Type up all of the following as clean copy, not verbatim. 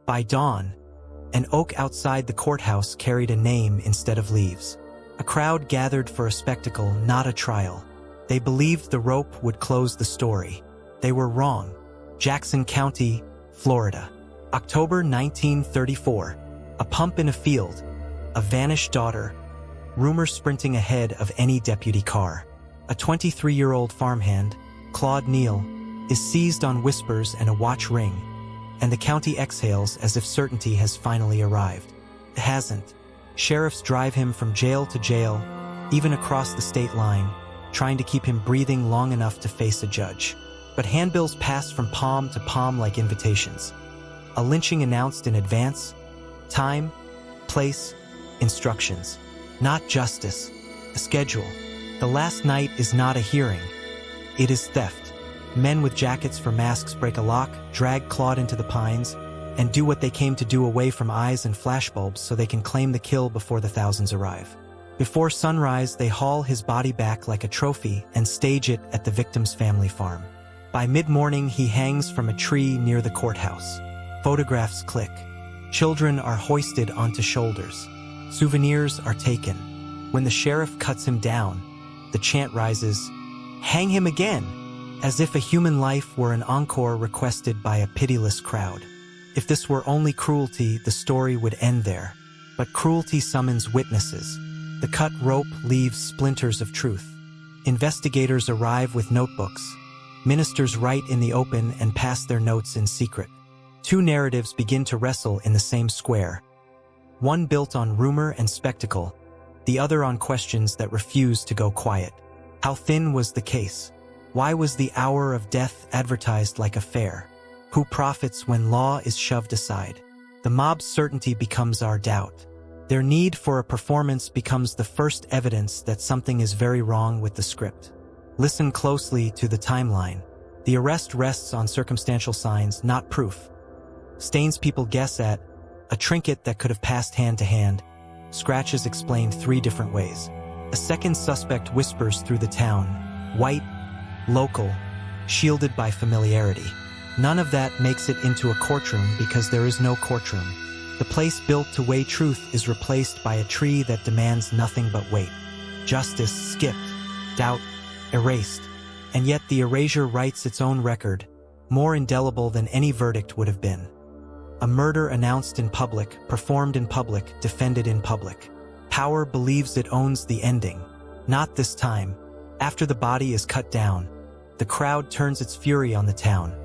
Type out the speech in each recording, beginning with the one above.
By dawn, an oak outside the courthouse carried a name instead of leaves. A crowd gathered for a spectacle, not a trial. They believed the rope would close the story. They were wrong. Jackson County, Florida. October 1934. A pump in a field. A vanished daughter. Rumor sprinting ahead of any deputy car. A 23-year-old farmhand, Claude Neal, is seized on whispers and a watch ring, and the county exhales as if certainty has finally arrived. It hasn't. Sheriffs drive him from jail to jail, even across the state line, trying to keep him breathing long enough to face a judge. But handbills pass from palm to palm like invitations. A lynching announced in advance. Time, place, instructions. Not justice. A schedule. The last night is not a hearing. It is theft. Men with jackets for masks break a lock, drag Claude into the pines, and do what they came to do away from eyes and flashbulbs so they can claim the kill before the thousands arrive. Before sunrise, they haul his body back like a trophy and stage it at the victim's family farm. By mid-morning, he hangs from a tree near the courthouse. Photographs click. Children are hoisted onto shoulders. Souvenirs are taken. When the sheriff cuts him down, the chant rises, "Hang him again!" as if a human life were an encore requested by a pitiless crowd. If this were only cruelty, the story would end there. But cruelty summons witnesses. The cut rope leaves splinters of truth. Investigators arrive with notebooks. Ministers write in the open and pass their notes in secret. Two narratives begin to wrestle in the same square. One built on rumor and spectacle, the other on questions that refuse to go quiet. How thin was the case? Why was the hour of death advertised like a fair? Who profits when law is shoved aside? The mob's certainty becomes our doubt. Their need for a performance becomes the first evidence that something is very wrong with the script. Listen closely to the timeline. The arrest rests on circumstantial signs, not proof. Stains people guess at, a trinket that could have passed hand to hand, scratches explained 3 different ways. A second suspect whispers through the town, white, local, shielded by familiarity. None of that makes it into a courtroom because there is no courtroom. The place built to weigh truth is replaced by a tree that demands nothing but weight. Justice skipped, doubt erased, and yet the erasure writes its own record, more indelible than any verdict would have been. A murder announced in public, performed in public, defended in public. Power believes it owns the ending. Not this time. After the body is cut down, the crowd turns its fury on the town.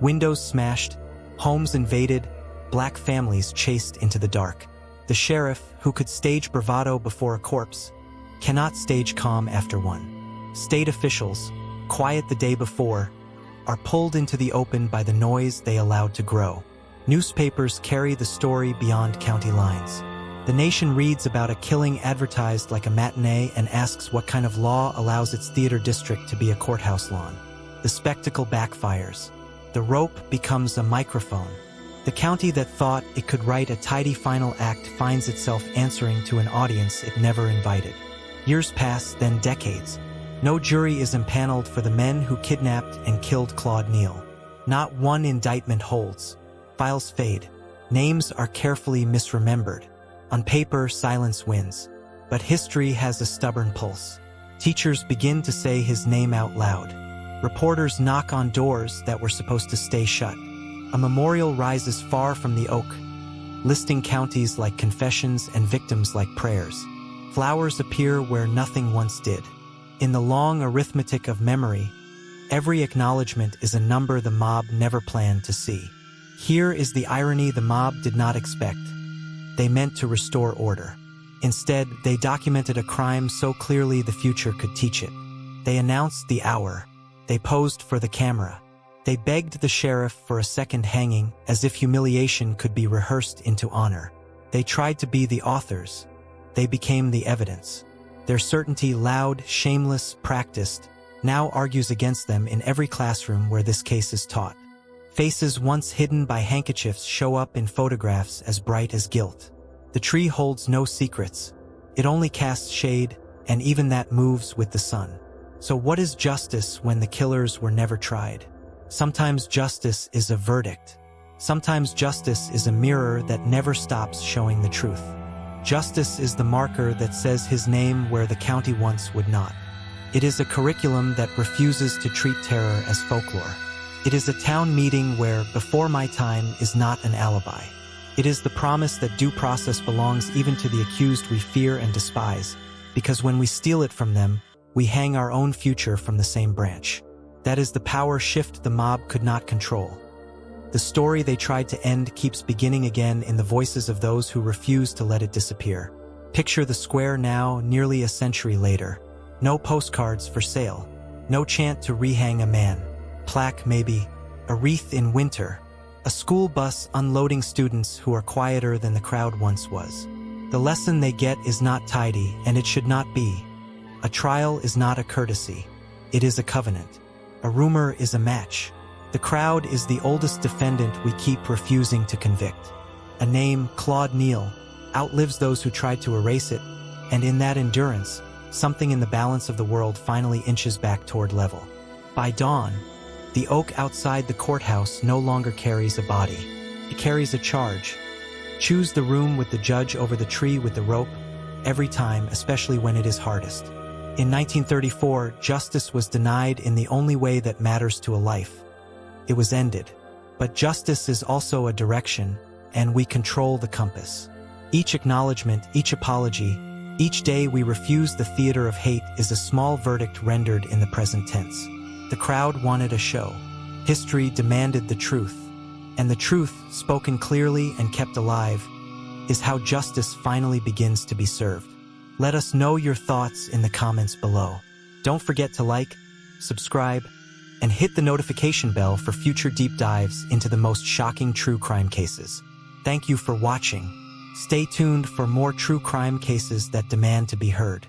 Windows smashed, homes invaded, black families chased into the dark. The sheriff, who could stage bravado before a corpse, cannot stage calm after one. State officials, quiet the day before, are pulled into the open by the noise they allowed to grow. Newspapers carry the story beyond county lines. The nation reads about a killing advertised like a matinee and asks what kind of law allows its theater district to be a courthouse lawn. The spectacle backfires. The rope becomes a microphone. The county that thought it could write a tidy final act finds itself answering to an audience it never invited. Years pass, then decades. No jury is impaneled for the men who kidnapped and killed Claude Neal. Not one indictment holds. Files fade. Names are carefully misremembered. On paper, silence wins. But history has a stubborn pulse. Teachers begin to say his name out loud. Reporters knock on doors that were supposed to stay shut. A memorial rises far from the oak, listing counties like confessions and victims like prayers. Flowers appear where nothing once did. In the long arithmetic of memory, every acknowledgement is a number the mob never planned to see. Here is the irony the mob did not expect. They meant to restore order. Instead, they documented a crime so clearly the future could teach it. They announced the hour. They posed for the camera. They begged the sheriff for a second hanging, as if humiliation could be rehearsed into honor. They tried to be the authors. They became the evidence. Their certainty, loud, shameless, practiced, now argues against them in every classroom where this case is taught. Faces once hidden by handkerchiefs show up in photographs as bright as guilt. The tree holds no secrets. It only casts shade, and even that moves with the sun. So what is justice when the killers were never tried? Sometimes justice is a verdict. Sometimes justice is a mirror that never stops showing the truth. Justice is the marker that says his name where the county once would not. It is a curriculum that refuses to treat terror as folklore. It is a town meeting where "before my time" is not an alibi. It is the promise that due process belongs even to the accused we fear and despise, because when we steal it from them, we hang our own future from the same branch. That is the power shift the mob could not control. The story they tried to end keeps beginning again in the voices of those who refuse to let it disappear. Picture the square now, nearly a century later. No postcards for sale. No chant to rehang a man. Plaque maybe. A wreath in winter. A school bus unloading students who are quieter than the crowd once was. The lesson they get is not tidy, and it should not be. A trial is not a courtesy. It is a covenant. A rumor is a match. The crowd is the oldest defendant we keep refusing to convict. A name, Claude Neal, outlives those who tried to erase it, and in that endurance, something in the balance of the world finally inches back toward level. By dawn, the oak outside the courthouse no longer carries a body. It carries a charge. Choose the room with the judge over the tree with the rope, every time, especially when it is hardest. In 1934, justice was denied in the only way that matters to a life. It was ended. But justice is also a direction, and we control the compass. Each acknowledgement, each apology, each day we refuse the theater of hate is a small verdict rendered in the present tense. The crowd wanted a show. History demanded the truth. And the truth, spoken clearly and kept alive, is how justice finally begins to be served. Let us know your thoughts in the comments below. Don't forget to like, subscribe, and hit the notification bell for future deep dives into the most shocking true crime cases. Thank you for watching. Stay tuned for more true crime cases that demand to be heard.